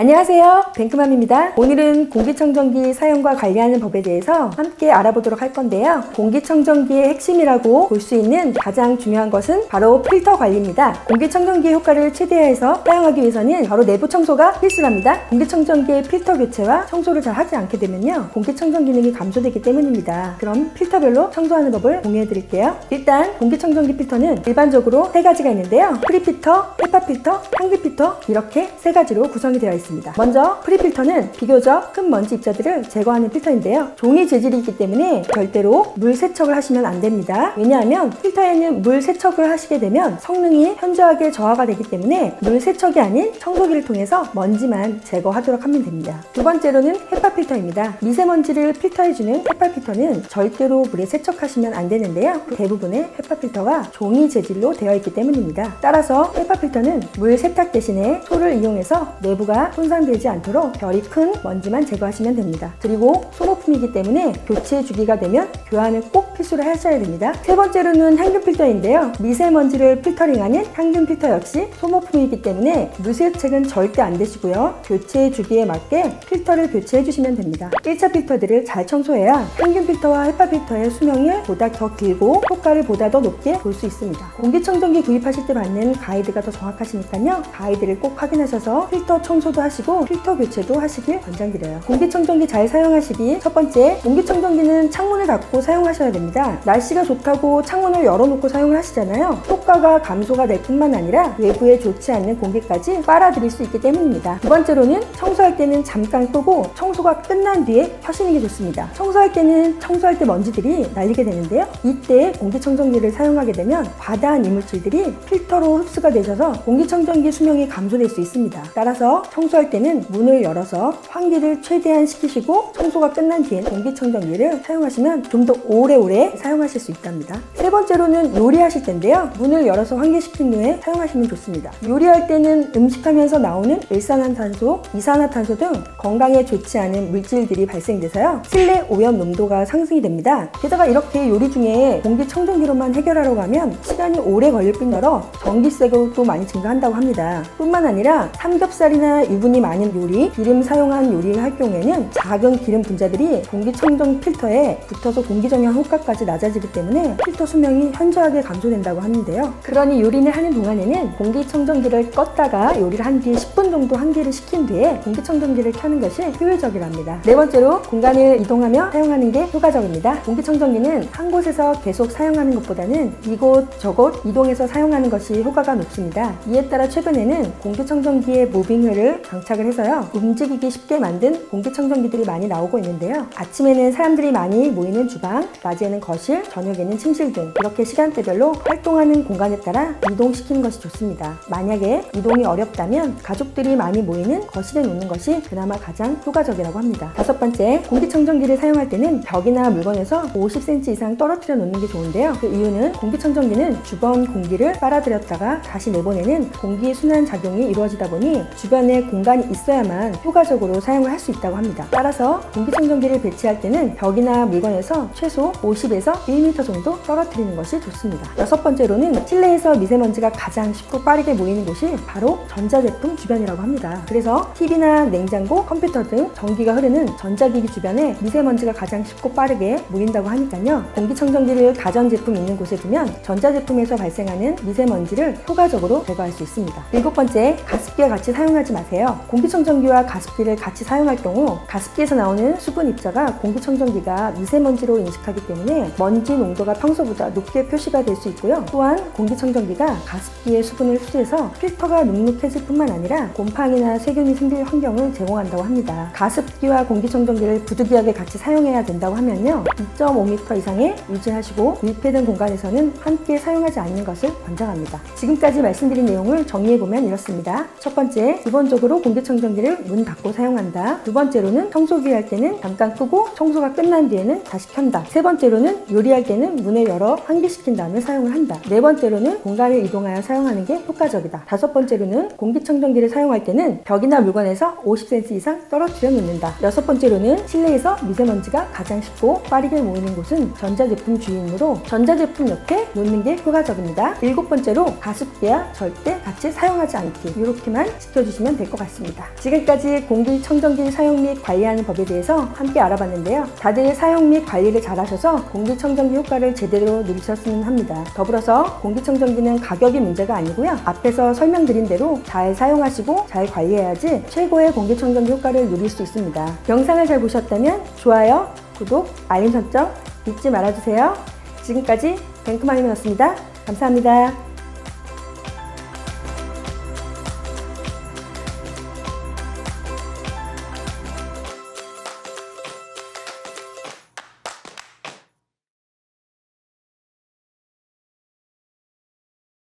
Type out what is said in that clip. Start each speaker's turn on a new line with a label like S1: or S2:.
S1: 안녕하세요, 뱅크맘입니다. 오늘은 공기청정기 사용과 관리하는 법에 대해서 함께 알아보도록 할 건데요. 공기청정기의 핵심이라고 볼 수 있는 가장 중요한 것은 바로 필터 관리입니다. 공기청정기의 효과를 최대화해서 사용하기 위해서는 바로 내부 청소가 필수랍니다. 공기청정기의 필터 교체와 청소를 잘 하지 않게 되면요, 공기청정 기능이 감소되기 때문입니다. 그럼 필터별로 청소하는 법을 공유해 드릴게요. 일단 공기청정기 필터는 일반적으로 세 가지가 있는데요. 프리필터, 헤파필터, 향균필터 이렇게 세 가지로 구성이 되어 있습니다. 먼저 프리필터는 비교적 큰 먼지 입자들을 제거하는 필터인데요. 종이 재질이 있기 때문에 절대로 물 세척을 하시면 안 됩니다. 왜냐하면 필터에는 물 세척을 하시게 되면 성능이 현저하게 저하가 되기 때문에 물 세척이 아닌 청소기를 통해서 먼지만 제거하도록 하면 됩니다. 두 번째로는 헤파필터입니다. 미세먼지를 필터해주는 헤파필터는 절대로 물에 세척하시면 안 되는데요. 대부분의 헤파필터가 종이 재질로 되어 있기 때문입니다. 따라서 헤파필터는 물 세탁 대신에 소를 이용해서 내부가 손상되지 않도록 결이 큰 먼지만 제거하시면 됩니다. 그리고 소모품이기 때문에 교체 주기가 되면 교환을 꼭 필수로 하셔야 됩니다. 세 번째로는 향균 필터인데요. 미세먼지를 필터링하는 향균 필터 역시 소모품이기 때문에 물세척은 절대 안 되시고요. 교체 주기에 맞게 필터를 교체해 주시면 됩니다. 1차 필터들을 잘 청소해야 향균 필터와 헤파 필터의 수명이 보다 더 길고 효과를 보다 더 높게 볼 수 있습니다. 공기청정기 구입하실 때 받는 가이드가 더 정확하시니까요. 가이드를 꼭 확인하셔서 필터 청소도 하시고 필터 교체도 하시길 권장드려요. 공기청정기 잘 사용하시기 첫 번째, 공기청정기는 창문을 닫고 사용하셔야 됩니다. 날씨가 좋다고 창문을 열어놓고 사용을 하시잖아요. 효과가 감소가 될 뿐만 아니라 외부에 좋지 않는 공기까지 빨아들일 수 있기 때문입니다. 두 번째로는 청소할 때는 잠깐 끄고 청소가 끝난 뒤에 켜시는 게 좋습니다. 청소할 때는 청소할 때 먼지들이 날리게 되는데요. 이때 공기청정기를 사용하게 되면 과다한 이물질들이 필터로 흡수가 되셔서 공기청정기 수명이 감소될 수 있습니다. 따라서 청소할 때는 문을 열어서 환기를 최대한 시키시고 청소가 끝난 뒤에 공기청정기를 사용하시면 좀 더 오래오래 사용하실 수 있답니다. 세 번째로는 요리하실 텐데요. 문을 열어서 환기시킨 후에 사용하시면 좋습니다. 요리할 때는 음식하면서 나오는 일산화탄소, 이산화탄소 등 건강에 좋지 않은 물질들이 발생돼서요, 실내 오염 농도가 상승이 됩니다. 게다가 이렇게 요리 중에 공기청정기로만 해결하려고 하면 시간이 오래 걸릴 뿐더러 전기세도 또 많이 증가한다고 합니다. 뿐만 아니라 삼겹살이나 유분이 많은 요리, 기름 사용한 요리를 할 경우에는 작은 기름 분자들이 공기청정 필터에 붙어서 공기정화 효과까지 낮아지기 때문에 필터 수명이 현저하게 감소된다고 하는데요. 그러니 요리를 하는 동안에는 공기청정기를 껐다가 요리를 한 뒤에 10분 정도 환기를 시킨 뒤에 공기청정기를 켜는 것이 효율적이랍니다. 네 번째로, 공간을 이동하며 사용하는 게 효과적입니다. 공기청정기는 한 곳에서 계속 사용하는 것보다는 이곳 저곳 이동해서 사용하는 것이 효과가 높습니다. 이에 따라 최근에는 공기청정기의 무빙을 장착을 해서요, 움직이기 쉽게 만든 공기청정기들이 많이 나오고 있는데요. 아침에는 사람들이 많이 모이는 주방, 낮에는 거실, 저녁에는 침실 등 이렇게 시간대별로 활동하는 공간에 따라 이동시키는 것이 좋습니다. 만약에 이동이 어렵다면 가족들이 많이 모이는 거실에 놓는 것이 그나마 가장 효과적이라고 합니다. 다섯 번째, 공기청정기를 사용할 때는 벽이나 물건에서 50cm 이상 떨어뜨려 놓는 게 좋은데요. 그 이유는 공기청정기는 주변 공기를 빨아들였다가 다시 내보내는 공기 순환 작용이 이루어지다 보니 주변에 공간이 있어야만 효과적으로 사용을 할 수 있다고 합니다. 따라서 공기청정기를 배치할 때는 벽이나 물건에서 최소 50에서 1m 정도 떨어뜨리는 것이 좋습니다. 여섯 번째로는 실내에서 미세먼지가 가장 쉽고 빠르게 모이는 곳이 바로 전자제품 주변이라고 합니다. 그래서 TV나 냉장고, 컴퓨터 등 전기가 흐르는 전자기기 주변에 미세먼지가 가장 쉽고 빠르게 모인다고 하니까요. 공기청정기를 가전제품 있는 곳에 두면 전자제품에서 발생하는 미세먼지를 효과적으로 제거할 수 있습니다. 일곱 번째, 가습기와 같이 사용하지 마세요. 공기청정기와 가습기를 같이 사용할 경우 가습기에서 나오는 수분 입자가 공기청정기가 미세먼지로 인식하기 때문에 먼지 농도가 평소보다 높게 표시가 될 수 있고요. 또한 공기청정기가 가습기의 수분을 흡수해서 필터가 눅눅해질 뿐만 아니라 곰팡이나 세균이 생길 환경을 제공한다고 합니다. 가습기와 공기청정기를 부득이하게 같이 사용해야 된다고 하면요, 2.5m 이상에 유지하시고 밀폐된 공간에서는 함께 사용하지 않는 것을 권장합니다. 지금까지 말씀드린 내용을 정리해보면 이렇습니다. 첫 번째, 기본적으로 공기청정기를 문 닫고 사용한다. 두 번째로는 청소기 할 때는 잠깐 끄고 청소가 끝난 뒤에는 다시 켠다. 세 번째로는 요리할 때는 문을 열어 환기시킨 다음에 사용을 한다. 네 번째로는 공간을 이동하여 사용하는 게 효과적이다. 다섯 번째로는 공기청정기를 사용할 때는 벽이나 물건에서 50cm 이상 떨어뜨려 놓는다. 여섯 번째로는 실내에서 미세먼지가 가장 쉽고 빠르게 모이는 곳은 전자제품 주의이므로 전자제품 옆에 놓는 게 효과적입니다. 일곱 번째로, 가습기와 절대 같이 사용하지 않기, 이렇게만 지켜주시면 될 것 같습니다. 같습니다. 지금까지 공기청정기 사용 및 관리하는 법에 대해서 함께 알아봤는데요. 다들 사용 및 관리를 잘 하셔서 공기청정기 효과를 제대로 누리셨으면 합니다. 더불어서 공기청정기는 가격이 문제가 아니고요. 앞에서 설명드린 대로 잘 사용하시고 잘 관리해야지 최고의 공기청정기 효과를 누릴 수 있습니다. 영상을 잘 보셨다면 좋아요, 구독, 알림 설정 잊지 말아주세요. 지금까지 뱅크맘이었습니다. 감사합니다.